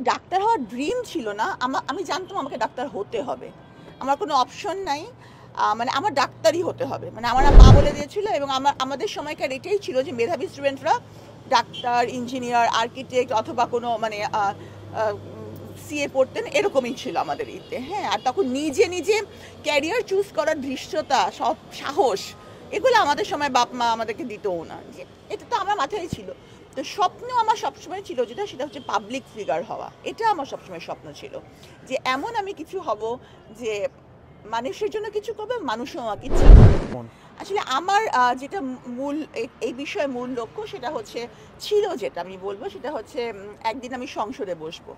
Doctor হওয়ার dream ছিল না। আমি জানতাম আমাকে ডাক্তার হতে হবে। আমার কোনো অপশন নাই। মানে আমার ডাক্তারই হতে হবে। মানে আমার মা বলে দিয়েছিল এবং আমাদের সময়কার এটাই ছিল যে মেধাবী স্টুডেন্টরা ডাক্তার, ইঞ্জিনিয়ার, আর্কিটেক্ট অথবা কোনো মানে সিএ পড়তেন, এরকমই ছিল আমাদের ইতে। হ্যাঁ, আর তখন নিজে নিজে ক্যারিয়ার চুজ করার ধৃষ্টতা, সব সাহস, এগুলো আমাদের সময় বাপ মা আমাদেরকে দিতও না। যে এটা তো আমার মাথায় ছিল। তো স্বপ্ন আমার সবসময় ছিল যেটা, সেটা হচ্ছে পাবলিক ফিগার হওয়া। এটা আমার সবসময় স্বপ্ন ছিল যে এমন আমি কিছু হব যে মানুষের জন্য কিছু করবে, মানুষও আমাকে চিনবে। আসলে আমার যেটা মূল এই বিষয়ে মূল লক্ষ্য সেটা হচ্ছে ছিল, যেটা আমি বলবো সেটা হচ্ছে একদিন আমি সংসদে বসবো।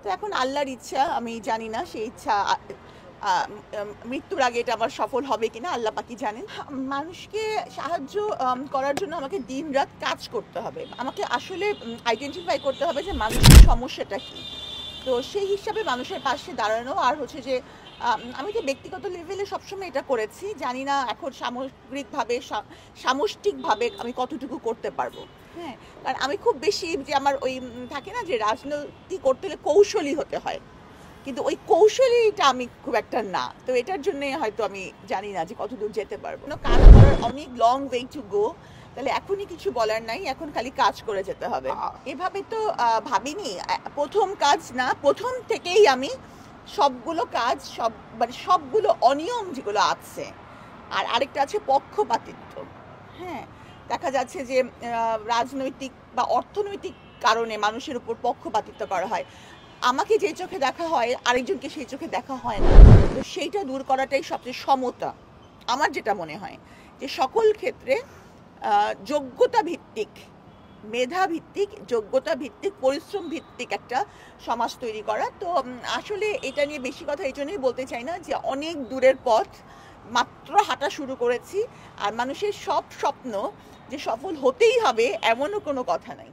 তো এখন আল্লাহর ইচ্ছা, আমি জানি না সেই ইচ্ছা মৃত্যুর আগে এটা আমার সফল হবে কিনা আল্লাহ পাকি জানেন। মানুষকে সাহায্য করার জন্য আমাকে দিন রাত কাজ করতে হবে। আমাকে আসলে আইডেন্টিফাই করতে হবে যে মানুষের সমস্যাটা কী। তো সেই হিসাবে মানুষের পাশে দাঁড়ানো, আর হচ্ছে যে আমি যে ব্যক্তিগত লেভেলে সবসময় এটা করেছি, জানি না এখন সামগ্রিকভাবে সামষ্টিকভাবে আমি কতটুকু করতে পারবো। হ্যাঁ, কারণ আমি খুব বেশি যে আমার ওই থাকে না যে রাজনীতি করতে হলে কৌশলী হতে হয়, কিন্তু ওই কৌশলীটা আমি খুব একটা না। তো এটার জন্য হয়তো আমি জানি না যে কতদূর যেতে পারবো। কাজ করার অনেক লং ওয়ে টু গো। তাহলে এখনই কিছু বলার নাই, এখন খালি কাজ করে যেতে হবে। এভাবে তো ভাবিনি, প্রথম কাজ না, প্রথম থেকেই আমি সবগুলো কাজ, মানে সবগুলো অনিয়ম যেগুলো আছে, আর আরেকটা আছে পক্ষপাতিত্ব। হ্যাঁ, দেখা যাচ্ছে যে রাজনৈতিক বা অর্থনৈতিক কারণে মানুষের উপর পক্ষপাতিত্ব করা হয়। আমাকে যে চোখে দেখা হয় আরেকজনকে সেই চোখে দেখা হয় না। তো সেইটা দূর করাটাই সবচেয়ে সমতা। আমার যেটা মনে হয় যে সকল ক্ষেত্রে যোগ্যতা ভিত্তিক, মেধা ভিত্তিক, যোগ্যতা ভিত্তিক, পরিশ্রম ভিত্তিক একটা সমাজ তৈরি করা। তো আসলে এটা নিয়ে বেশি কথা এই জন্যই বলতে চাই না যে অনেক দূরের পথ, মাত্র হাঁটা শুরু করেছি। আর মানুষের সব স্বপ্ন যে সফল হতেই হবে এমনও কোনো কথা নাই।